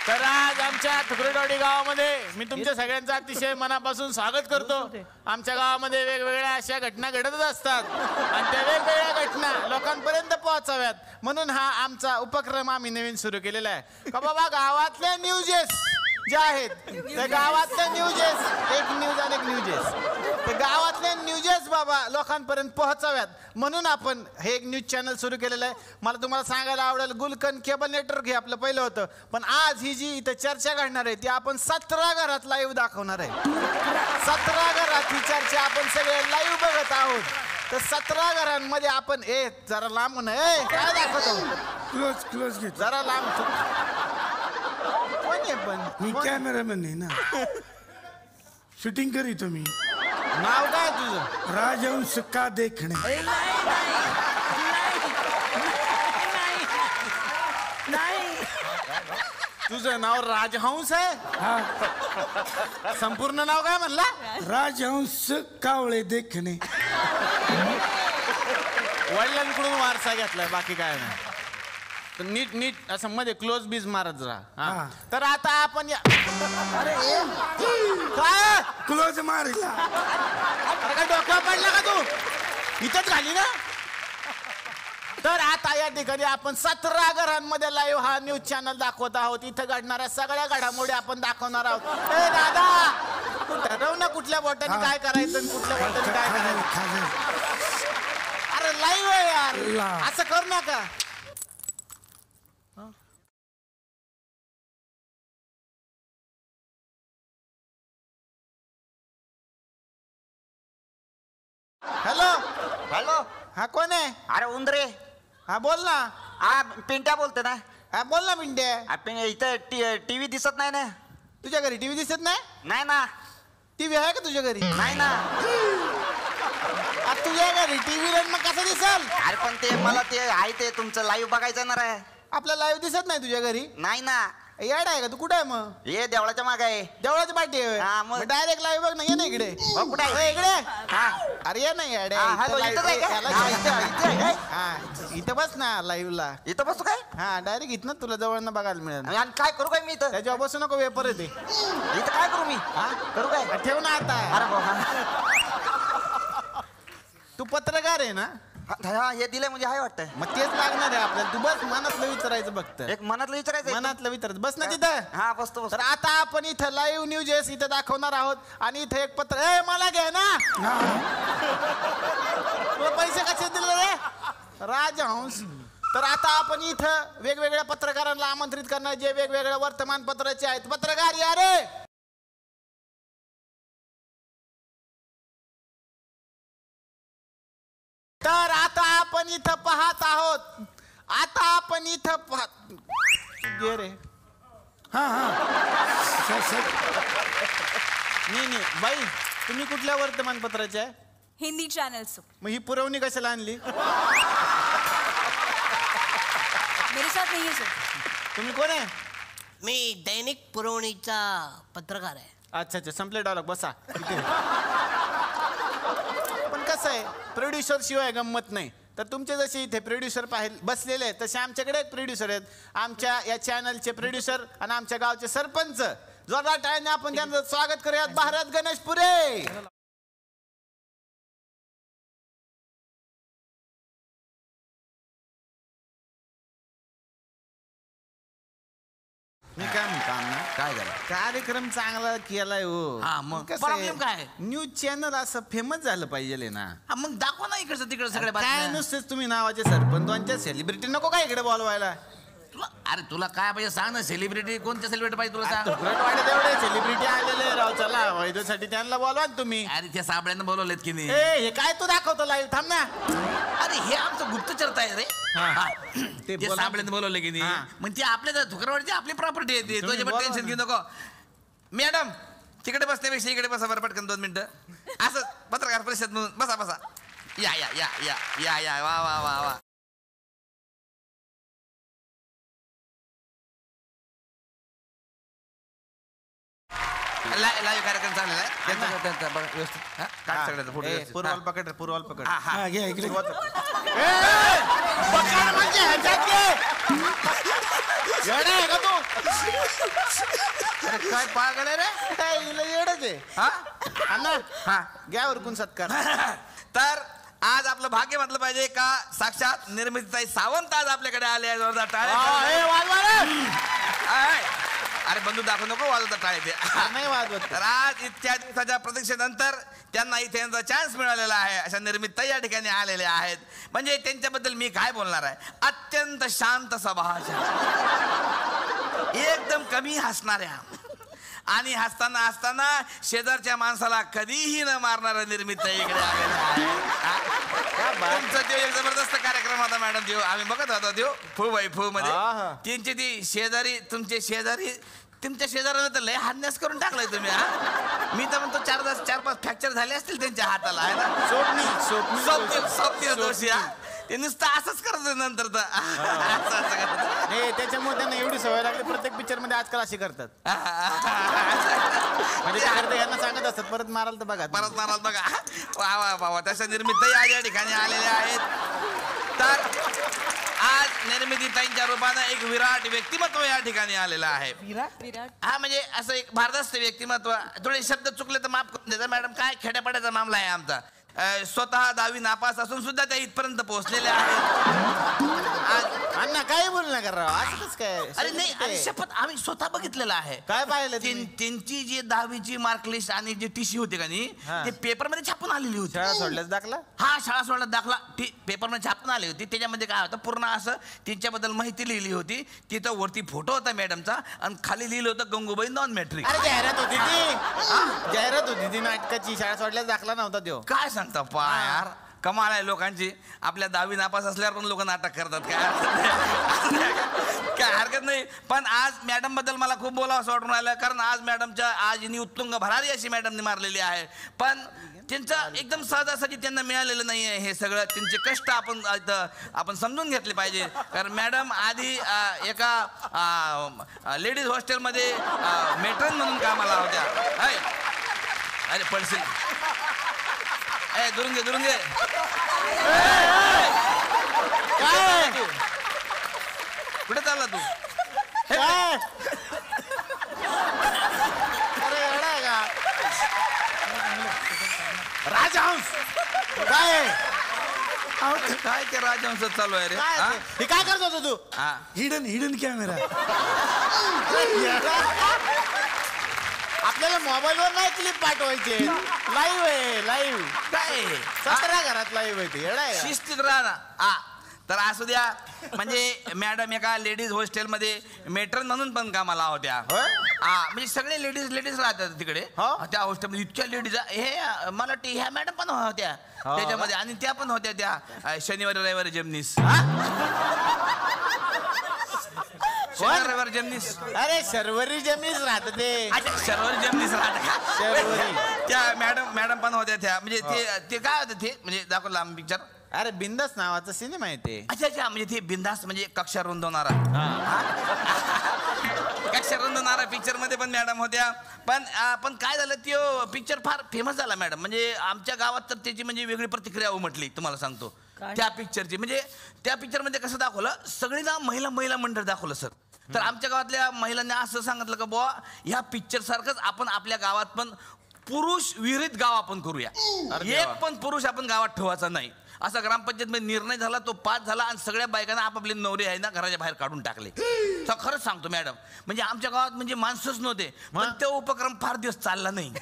तर आज आमच्या तुकडोडी गावामध्ये मी तुमच्या सगळ्यांचं अतिशय मनापासून स्वागत करतो. आमच्या गावामध्ये वेगवेगळ्या अशा घटना घडतच असतात आणि त्या वेगवेगळ्या घटना लोकांपर्यंत पोहोचाव्यात म्हणून हा आमचा उपक्रम आम्ही नवीन सुरू केलेला आहे का बाबा. गावातल्या न्यूजेस ज्या आहेत त्या गावातल्या न्यूजेस एक न्यूज आणि एक न्यूजेस तर गावातल्या न्यूजेस बाबा लोकांपर्यंत पोहोचाव्यात म्हणून आपण हे एक न्यूज चॅनल सुरू केलेलं आहे. मला तुम्हाला सांगायला आवडेल गुलकन केबल नेटवर्क हे आपलं पहिलं होतं पण आज ही जी इथं चर्चा घडणार आहे ती आपण 17 घरात लाईव्ह दाखवणार आहे. 17 घरात ही चर्चा आपण सगळे लाईव्ह बघत आहोत. तर 17 घरांमध्ये आपण जरा लांबून काय दाखवतो क्लोज क्लोज घे जरा लांब. कोण आहे पण मी कॅमेरामॅन आहे ना शूटिंग करीतो मी. नाव काय तुझं? राजहंस का देखणे. तुझं नाव राजहंस आहे? हा संपूर्ण नाव काय म्हणला? राजहंस कावळे देखणे. वडिलांकडून वारसा घेतलाय बाकी काय नाही. तर नीट नीट असं मध्ये क्लोज बीज मारत राहा. तर आता आपण काय क्लोज मारिला. अरे काय डोक्यावर पडला का तू? इथंच घाली ना. तर आता या ठिकाणी आपण 17 घरांमध्ये लाईव्ह हा न्यूज चॅनल दाखवत आहोत. इथं घडणाऱ्या सगळ्या घडामोडी आपण दाखवणार आहोत. ए दादा ठरव ना कुठल्या बोटाने काय करायचं आणि कुठल्या बोटाने काय करायचं. अरे लाईव्ह आहे यार असं करू नका. Hello hello. हा कोण आहे? अरे उंदरे. हा बोल ना. हा पिंट्या बोलते ना. हा बोल ना पिंट्या. इथं टीव्ही दिसत नाही ना. तुझ्या घरी टीव्ही दिसत नाही? नाही ना. टीव्ही आहे का तुझ्या घरी? नाही ना. तुझ्या घरी टीव्ही मग कसं दिसल? अरे पण ते मला ते आहे ते तुमचं लाईव्ह बघायचं ना रे. आपला लाईव्ह दिसत नाही तुझ्या घरी? नाही ना. येड आहे का तू? कुठे आहे मग? हे देवळाच्या मागे आहे. देवळाची पाठी आहे. हा, मग डायरेक्ट लाईव्ह बघ ना. ये ना इकडे. कुठे आहे? इकडे. हा. अरे ये ना येड हॅलो इथं आहे का? इथं बस ना लाईव्ह ला. इथं बसू काय? हा डायरेक्ट इथं तुला जवळ बघायला मिळेल. आणि काय करू काय मी इथं? त्याच्यावर बसू नको वेपर येते. इथं काय करू मी? हा करू काय? ठेव ना आता. अरे बाबा तू पत्रकार आहे ना? हे दिलंय म्हणजे आहे वाटतं. मग तेच लागणार आहे आपल्याला. तू बस मनातलं विचारायचं फक्त. एक मनातलं विचारायचं. मनातलं विचारायचं. बस ना तिथं. हा बसतो. तर आता आपण इथं लाईव्ह न्यूजेस इथं दाखवणार आहोत आणि इथं एक पत्र मला घे ना. तुला पैसे कसे दिले रे राजहंस? तर आता आपण इथं वेगवेगळ्या पत्रकारांना आमंत्रित करणार जे वेगवेगळ्या वर्तमानपत्राचे आहेत. पत्रकार या रे. तर आता आपण इथं पाहत आहोत. आता आपण इथं पाहत गे रे. हा हा नाही बाई तुम्ही कुठल्या वर्तमानपत्राचे आहे? हिंदी चॅनल्स. मग ही पुरवणी कशाला आणली? मेरे साथ नहीं है सर. तुम्ही कोण आहे? मी दैनिक पुरवणीचा पत्रकार आहे. अच्छा अच्छा संपले डायलॉग. बसा. पण कसं आहे प्रोड्युसर शिवाय गंमत नाही. तर तुमचे जसे इथे प्रोड्युसर बसलेले आहेत तसे आमच्याकडे एक प्रोड्युसर आहेत. आमच्या या चॅनलचे प्रोड्युसर आणि आमच्या गावचे सरपंच. जोरदार टाळ्याने आपण त्यांचं स्वागत करूयात. भारत गणेश पुरे. मी काय म्हणतो अण्णा काय झालं? कार्यक्रम चांगला केलाय हो. हा, मग कसं प्रॉब्लेम काय? न्यूज चॅनल असं फेमस झालं पाहिजे ना. हा, मग दाखवा ना इकडचं तिकडं सगळ्या काय बातम्या. नुसतेच तुम्ही नावाचे सरपंचांच्या सेलिब्रिटी नको काय इकडे बोलवायला? अरे तुला काय पाहिजे सांग ना. सेलिब्रिटी कोणत्या सेलिब्रिटी पाहिजे तुला सांग. तुकडवाडे तेवढे सेलिब्रिटी आलेले राव. चला वैद्यसाठी त्यांना बोलवा ना तुम्ही. अरे त्या साबळ्यांना बोलवलेत की नाही? हे काय तू दाखवतो लाईव्ह? थांब ना. अरे हे आमचं गुप्तचर आहे रे. हा. ते बोला. साबळ्यांना बोलवले की नाही? हा. मग ती आपल्या थुकरवाडीची आपली प्रॉपर्टी आहे ती. तुम्ही तुझ्या बोला टेन्शन ना. घेऊ नको. मॅडम तिकडे बसण्यापेक्षा इकडे बसा बरं पटकन 2 मिनिटं. असं पत्रकार परिषद म्हणून बसा बसा. या या या या या या वा वा वा वा. लाईव्ह कार्यक्रम चाललेला आहे त्यांचा बघा व्यवस्थित. हा, काढ सगळ्याचा फोटो व्यवस्थित. पूर्वाल पकड रे, पूर्वाल पकड. हा, हा. हा घ्या इकडे. पकड म्हणजे ह्याच्यात घे. येडा आहे का तू? काय पागल आहे रे काय हिला येडच आहे हा अण्णा हा घ्या उरकून सत्कार तर आज आपलं भाग्य म्हटलं पाहिजे का साक्षात निर्मितीताई सावंत आज आपल्याकडे आले आहेत. जोरदार टाळ्या. हे वाजवा रे. आय. अरे बंधू दाखवू नको वाजवता टाळे ते नाही वाजवत तर आज इतक्या दिवसाच्या प्रतीक्षेनंतर त्यांना इथे यांचा चान्स मिळालेला आहे. अशा निर्मितताई या ठिकाणी आलेल्या आहेत. म्हणजे त्यांच्याबद्दल मी काय बोलणार आहे. अत्यंत शांत स्वभावाच्या, एकदम कमी हसणाऱ्या आणि हसताना शेजारच्या माणसाला कधीही न मारणारा निर्मितताई इकडे आलेला आहे. तुमचा तो एक जबरदस्त कार्यक्रम होता मॅडम. देव आम्ही बघत होतो देव फू बाई फू मध्ये त्यांची ती शेजारी तुमच्या शेजाऱ्याला तर लय हान्यास करून टाकलाय तुम्ही. हा मी तर म्हणतो 4-5 फ्रॅक्चर झाले असतील त्यांच्या हाताला आहे ना. स्वप्नील दोषी हा ते नुसतं असंच करत नंतर त्याच्यामुळे त्यांना एवढी सवय लागली. प्रत्येक पिक्चर मध्ये आजकाल अशी करतात. म्हणजे यांना सांगत असतात परत माराल तर बघा परत माराल बघा. वा वा वा तशा निर्मितताई आज या ठिकाणी आलेल्या आहेत. तर आज निर्मितीताईंच्या रूपानं एक विराट व्यक्तिमत्व या ठिकाणी आलेलं आहे. विराट हा म्हणजे असं एक भारदस्त व्यक्तिमत्व. थोडे शब्द चुकले तर माफ करून द्यायचा मॅडम. काय खेड्यापाड्याचा मामला आहे आमचा. स्वतः 10वी नापास असून सुद्धा त्या इथपर्यंत पोहोचलेल्या आहेत. अण्णा काय बोल ना करा असंच काय. अरे नाही अरे शपथ आम्ही स्वतः बघितलेलं आहे. काय पाहिलं त्यांची जी 10वीची मार्कलिस्ट आणि जी टीसी होती का नाही ते पेपर मध्ये छापून आलेली होती. शाळा सोडल्यास दाखला. हा शाळा सोडल्यास दाखला पेपर मध्ये छापून आली होती. त्याच्यामध्ये काय होतं पूर्ण असं त्यांच्याबद्दल माहिती लिहिली होती. तिथं वरती फोटो होता मॅडमचा आणि खाली लिहिलं होतं गंगूबाई नॉन मॅट्रिक. अरे जाहिरात होती ती. जाहिरात होती ती नाटकाची. शाळा सोडल्यास दाखला नव्हता तो. काय सांगता पा यार कमाल आहे लोकांची. आपल्या 10वी नापास असल्यावर पण लोक नाटक करतात. काय हरकत नाही. पण आज मॅडम बद्दल मला खूप बोलावं असं वाटून राहिलं. कारण आज मॅडमच्या आज हिनी उत्तुंग भरारी अशी मॅडमने मारलेली आहे. पण त्यांचं एकदम सहजासहजी त्यांना मिळालेलं नाही आहे हे सगळं. त्यांचे कष्ट आपण समजून घेतले पाहिजे. कारण मॅडम आधी एका लेडीज हॉस्टेलमध्ये मेट्रन म्हणून कामाला होत्या. अरे पडशील दुरून घे काय कुठे चालला तू. काय अरे येडा का राजहंस काय काय ते राजहंस चालू आहे रे. काय हे काय करत होता तू. हा हिडन कॅमेरा. आपल्याला मोबाईलवर नाही क्लिप पाठवायचे. लाईव्ह आहे लाईव्ह. काय 17 घरात लाईव्ह आहे ते. येडा आहे का? शिस्तीत राहा ना. हा तर असू द्या. म्हणजे मॅडम एका लेडीज हॉस्टेलमध्ये मेट्रन म्हणून पण कामाला होत्या. हा म्हणजे सगळे लेडीज राहतात तिकडे त्या हॉस्टेलमध्ये. इतक्या लेडीज हे मला वाटतं ह्या मॅडम पण होत्या त्याच्यामध्ये. आणि त्या पण होत्या त्या शनिवारी रविवारी जेमनीस. शनिवारी जेमनीस. अरे शर्वरी जमीस राहत ते. शनिवारी जेमनीस राहत शर्वरी. त्या मॅडम पण होत्या त्या. म्हणजे ते काय होतं ते म्हणजे दाखवलं आम्ही पिक्चर. अरे बिंदास नावाचा सिनेमा आहे ते. अच्छा म्हणजे ते बिंदास म्हणजे कक्षा रुंदवणारा. कक्षा रुंदवणारा पिक्चर मध्ये पण मॅडम होत्या. पण काय झालं तो पिक्चर फार फेमस झाला मॅडम. म्हणजे आमच्या गावात तर त्याची म्हणजे वेगळी प्रतिक्रिया उमटली तुम्हाला सांगतो त्या पिक्चरची. म्हणजे त्या पिक्चर मध्ये कसं दाखवलं सगळी ना महिला मंडळ दाखवलं सर. तर आमच्या गावातल्या महिलांनी असं सांगितलं का बुवा ह्या पिक्चर सारखंच आपण आपल्या गावात पण पुरुष विहिरीत गाव आपण करूया. एक पण पुरुष आपण गावात ठेवायचा नाही असा ग्रामपंचायत निर्णय झाला. तो पास झाला आणि सगळ्या बायकांना आपापले नवरे आहे ना घराच्या बाहेर काढून टाकले. तर खरंच सांगतो मॅडम म्हणजे आमच्या गावात म्हणजे माणसंच नव्हते. पण तो उपक्रम फार दिवस चालला नाही.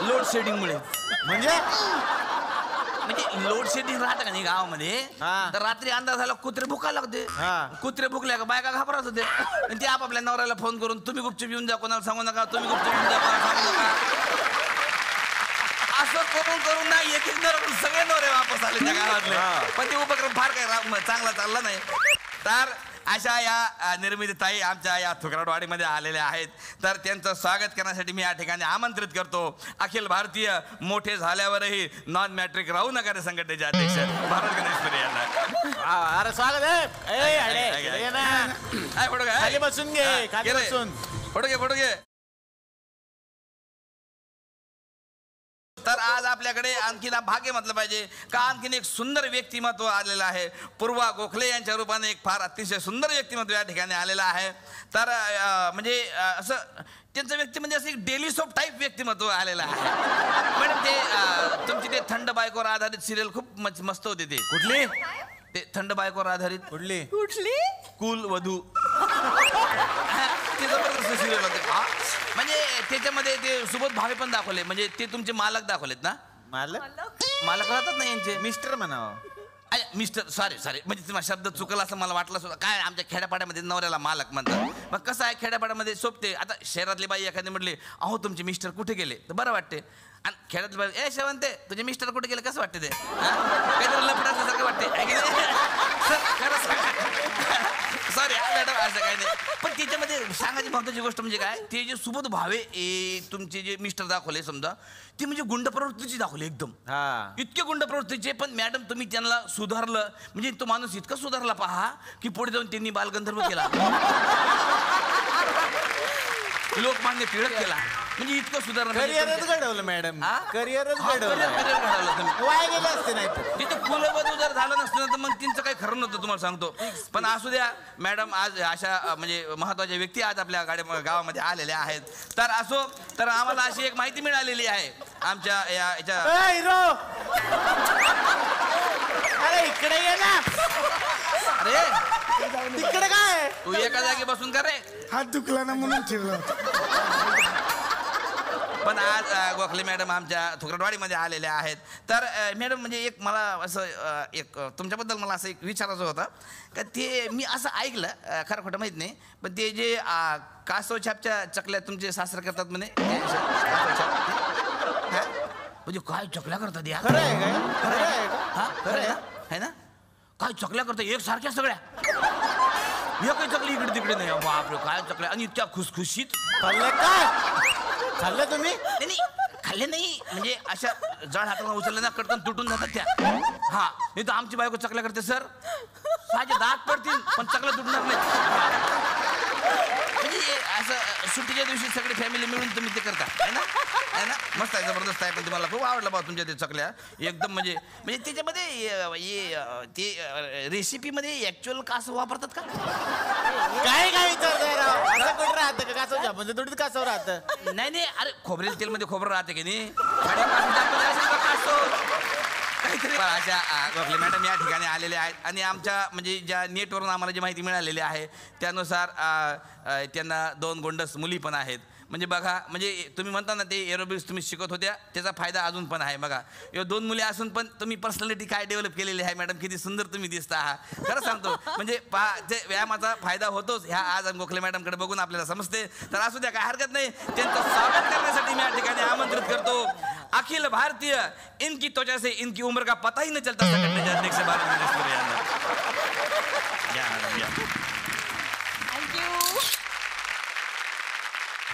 लोड शेडिंग मुळे. म्हणजे लोड शेडिंग राहतं का नाही गावामध्ये. तर रात्री अंदाज झाला कुत्रे भुकायला लागते. कुत्रे भुकल्या का बायका घाबरत होते. आणि ते आपापल्या नवऱ्याला फोन करून तुम्ही गुपचूप येऊन जा कोणाला सांगू नका. तुम्ही गुपचूप येऊन जा कोणाला सांगू नका. असं करून नाही एक सगळे नवरे वापस आले त्या गावातले. पण ते उपक्रम फार काही चांगला चालला नाही. तर अशा या निर्मितीताई आमच्या या थुकराडवाडीमध्ये आलेल्या आहेत. तर त्यांचं स्वागत करण्यासाठी मी या ठिकाणी आमंत्रित करतो अखिल भारतीय मोठे झाल्यावरही नॉन मॅट्रिक राहू नका संघटनेचे अध्यक्ष भारत गणेशपुरी यांना. अरे स्वागत आहे. खाली बसून घे. खाली बसून फोटो घे. तर आज आपल्याकडे आणखीन भाग्य म्हटलं पाहिजे का आणखीन एक सुंदर व्यक्तिमत्व आलेलं आहे. पूर्वा गोखले यांच्या रूपाने एक फार अतिशय सुंदर व्यक्तिमत्व या ठिकाणी आलेलं आहे. तर म्हणजे असं त्यांचं व्यक्ती म्हणजे असं एक डेली सोप टाईप व्यक्तिमत्व आलेलं आहे. मॅडम ते तुमची ते थंड बायकोवर आधारित सिरियल खूप मस्त होते. ते कुठली? ते थंड बायकोवर आधारित कुठली? कुल वधू ते जबरदस्त सिरियल होते. म्हणजे त्याच्यामध्ये ते सुबोध भावे पण दाखवले. म्हणजे ते तुमचे मालक दाखवलेत ना. मालक मालक राहतात ना यांचे. मिस्टर म्हणावं. मिस्टर सॉरी म्हणजे तुम्हाला शब्द चुकला असं मला वाटलं सुद्धा. काय आमच्या खेड्यापाड्यामध्ये नवऱ्याला मालक म्हणतात. मग कसं आहे खेड्यापाड्यामध्ये सोपते. आता शहरातली बाई एखादी म्हटली अहो तुमचे मिस्टर कुठे गेले तर बरं वाटते. आणि खेड्यातली बाई ए शेवंते तुझे मिस्टर कुठे गेले कसं वाटते ते काहीतरी लफडं असल्यासारखं वाटते. सॉरी मॅडम असं काही नाही. पण त्याच्यामध्ये सांगायची महत्वाची गोष्ट म्हणजे काय ते जे सुबोध भावे तुमचे जे मिस्टर दाखवले समजा ते म्हणजे गुंड प्रवृत्तीची दाखवले एकदम. इतके गुंड प्रवृत्तीचे. पण मॅडम तुम्ही त्यांना सुधारलं म्हणजे तो माणूस इतका सुधारला पहा की पुढे जाऊन त्यांनी बालगंधर्व केला. लोकमान्य टिळक केला. म्हणजे इतकं सुधारणा. करिअरच घडवलं मॅडम. करिअरच घडवलं तुम्ही. वाया गेले असते नाही तिथे कुलवधू जर झालं नसतं तर मग त्यांचं काही खरं नव्हतं तुम्हाला सांगतो. पण असू द्या मॅडम आज अशा म्हणजे महत्वाच्या व्यक्ती आज आपल्या गावामध्ये आलेल्या आहेत. तर असो तर आम्हाला अशी एक माहिती मिळालेली आहे आमच्या याच्या. अरे इकडे ये ना. अरे तिकडे काय तू एका जागी बसून का रे. हात दुखला ना म्हणून ठेवला होता. पण आज गोखले मॅडम आमच्या थुकरटवाडीमध्ये आलेल्या आहेत. तर मॅडम म्हणजे एक मला असं एक तुमच्याबद्दल मला असं एक विचारायचं होतं का ते मी असं ऐकलं खरं खोटं माहीत नाही पण ते जे कासव छापच्या चकल्या तुमचे सासरे करतात म्हणे. म्हणजे काय चकल्या करतात या. खरं आहे काय? खरं आहे है ना. काय चकल्या करतात एक सारख्या सगळ्या. एकही चकली इकडे तिकडे नाही. बापरे काय चकल्या. आणि इतक्या खुसखुशीत. खाल्लं काय? खाल्लं तुम्ही? नाही खाल्ले नाही म्हणजे अशा जड हाताला उचलले ना कटकन तुटून जातात त्या. हा नाही तर आमची बायको चकल्या करते सर माझे दात पडतील पण चकल्या तुटणार नाही. म्हणजे असं सुट्टीच्या दिवशी सगळी फॅमिली मिळून तुम्ही ते करता है ना. है ना मस्त आहे जबरदस्त आहे. पण तुम्हाला खूप आवडलं बा तुमच्या ते चकल्या एकदम म्हणजे म्हणजे त्याच्यामध्ये ते रेसिपीमध्ये ऍक्च्युअल कासव वापरतात का. काय काय विचारताय राव. असं कुठं राहतं का कासव छाप म्हणजे थोडीच कासव राहतं. नाही अरे खोबरेल तेल मध्ये खोबरं राहते की नाही. काहीतरी अशा गोखले मॅडम या ठिकाणी आलेले आहेत. आणि आमच्या म्हणजे ज्या नेटवरून आम्हाला जी माहिती मिळालेली आहे त्यानुसार त्यांना 2 गोंडस मुली पण आहेत. म्हणजे बघा म्हणजे तुम्ही म्हणता ना ते एरोबिक्स तुम्ही शिकत होत्या त्याचा फायदा अजून पण आहे. बघा 2 मुली असून पण तुम्ही पर्सनॅलिटी काय डेव्हलप केलेली आहे मॅडम. किती सुंदर तुम्ही दिसता आहात. खरं सांगतो म्हणजे ते व्यायामाचा फायदा होतोच ह्या आज गोखले मॅडमकडे बघून आपल्याला समजते. तर असू द्या काय हरकत नाही. त्यांचं स्वागत करण्यासाठी मी या ठिकाणी आमंत्रित करतो अखिल भारतीय इनकी त्वचा से इनकी उम्र का पता ही नहीं चलता संघटनेचे अध्यक्ष बालगंधर्व यांना.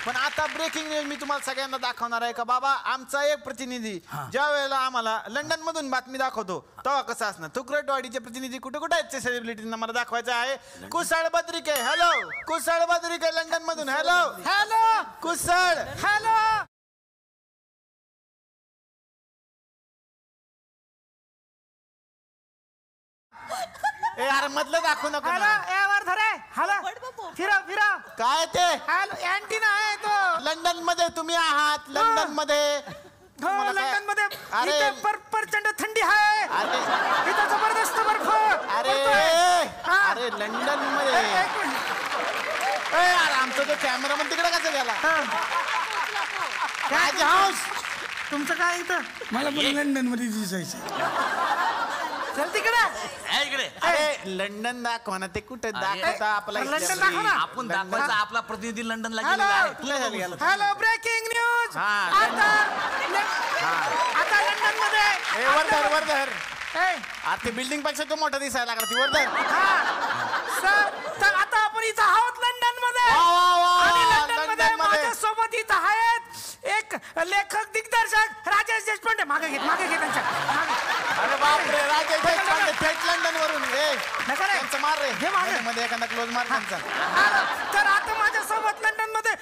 पण आता ब्रेकिंग न्यूज मी तुम्हाला सगळ्यांना दाखवणार आहे का बाबा आमचा एक प्रतिनिधी ज्या वेळेला आम्हाला लंडन मधून बातमी दाखवतो तेव्हा कसं असणार. थुकरटवाडीचे प्रतिनिधी कुठे कुठे आहेत सेलिब्रिटींना मला दाखवायचं आहे. कुसळ बद्रिके हॅलो. कुसळ बद्रिके लंडन मधून हॅलो. Hello Kusal hello. ए यार मधलं दाखवू नको. फिरा काय ते अँटिना आहे तो. लंडन मध्ये तुम्ही आहात. लंडन मध्ये लंडन मध्ये अरे प्रचंड थंडी आहे. इथं जबरदस्त बर्फ. अरे लंडन मध्ये यार आमचा तो कॅमेरामन तिकडे कसा गेला. राज हाऊस तुमचं काय इथं. मला पण लंडन मध्ये दिसायचं. चल तिकडे इकडे. अरे लंडन दाखवा ना. ते कुठे दाखवता आपला लंडन दाखव ना. आपण दाखवायचा आपला प्रतिनिधी लंडनला गेलेला आहे. Hello breaking news. आता लंडन मध्ये वरधर आता बिल्डिंग पेक्षा तो मोठा दिसायला लागला. ती वरधर सर तर आता आपण इथं आहोत लंडन मध्ये. आणि लंडन मध्ये माझ्यासोबत इथं आहेत एक लेखक दिग्दर्शक राजेश देशपांडे. मागे घे त्यांच्या. अरे बापरे राजेश देशपांडे थेट लंडन वरून. त्यांचं मार रे हे मागे मध्ये एखादा क्लोज मार त्यांचा. तर आता माझ्यासोबत लंडन मध्ये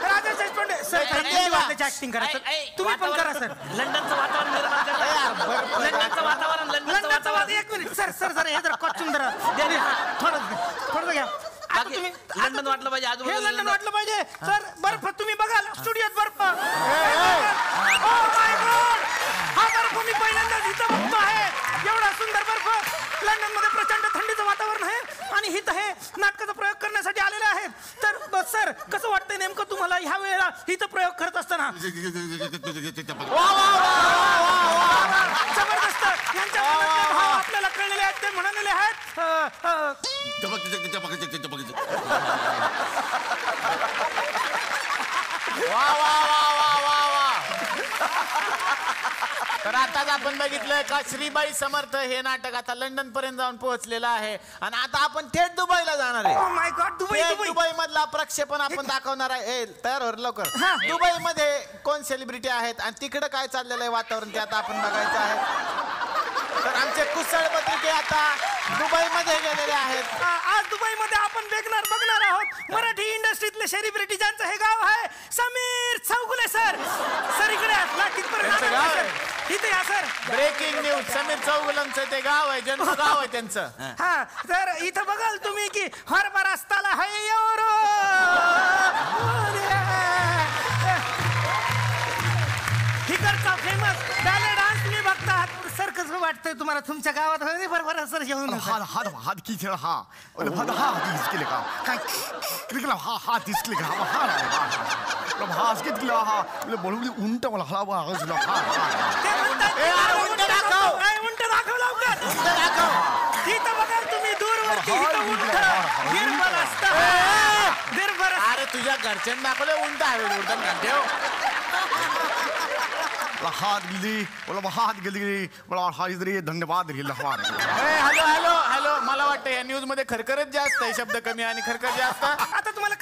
राजेश देशपांडे. सर थंडी वाजते. ऍक्टिंग करा सर. तुम्ही पण करा सर. लंडनचं वातावरण निर्माण करा. लंडनचं वातावरण लंडनचं वातावरण. एक मिनिट सर सर सर हे जरा कॉस्ट्युम जरा थोडं घ्या. आता बाकी तुम्ही लंडन वाटलं पाहिजे हे आजूबाजूला लंडन वाटलं पाहिजे सर. बर्फ तुम्ही बघाल स्टुडिओत बर्फ. Oh my God! हा बर्फ मी पहिल्यांदाच इथं बघतो आहे. एवढा सुंदर बर्फ. लंडन मध्ये प्रचंड थंडीचं वातावरण आहे आणि इथं हे नाटकाचा प्रयोग करण्यासाठी आलेले आहेत. तर सर कसं वाटतंय नेमकं तुम्हाला ह्या वेळेला इथं प्रयोग करत असताना? जबरदस्त. यांच्या मनातले भाव आपल्याला कळलेले आहेत. ते म्हणालेले आहेत वा वा वा वा वा वा. तर आताच आपण बघितलं का श्रीबाई समर्थ हे नाटक आता लंडन पर्यंत जाऊन पोहोचलेलं आहे आणि आता आपण थेट दुबईला जाणार आहे. Oh my God, Dubai Dubai. Dubai मधला प्रक्षेपण आपण दाखवणार आहे. तयार हो लवकर. हा. दुबई मध्ये कोण सेलिब्रिटी आहेत आणि तिकडे काय चाललेलं आहे वातावरण ते आता आपण बघायचं आहे. तर आमचे कुशळ पत्रिके आता दुबई मध्ये गेलेले आहेत. आज दुबईमध्ये आपण बघणार आहोत मराठी इंडस्ट्रीतले सेलिब्रिटी ज्यांचं हे गाव आहे. समीर चौगुले सर. सर इकडे त्यांचं गाव आहे. इथे या सर. Breaking news. समीर चौगुलांचं ते गाव आहे, जन्म गाव आहे त्यांचं. हा तर इथं बघाल तुम्ही की हरभरा रस्ताला हाय इकडचा फेमस बॅले डान्स तुम्ही बघता. सर कसं वाटतंय तुम्हाला तुमच्या गावात? बरोबर सर घेऊन हात किती हा दिसले का काय हा दिसले का हास किती हा बोलून उंट मला हा ते म्हणतात उंट दाखव लवकर. इथं बघाल तुम्ही दूरवरती इथं उंट हिरवं रस्ता. अरे तुझ्या घरच्यांना दाखवलं उंट हवे उडतात ठेव. हात गेली मला हात गेली मला हा इधर धन्यवाद दिला हॅलो हॅलो हॅलो. मला वाटतं या न्यूज मध्ये खरखरच जास्त आहे, शब्द कमी आणि खरखर जास्त. आता तुम्हाला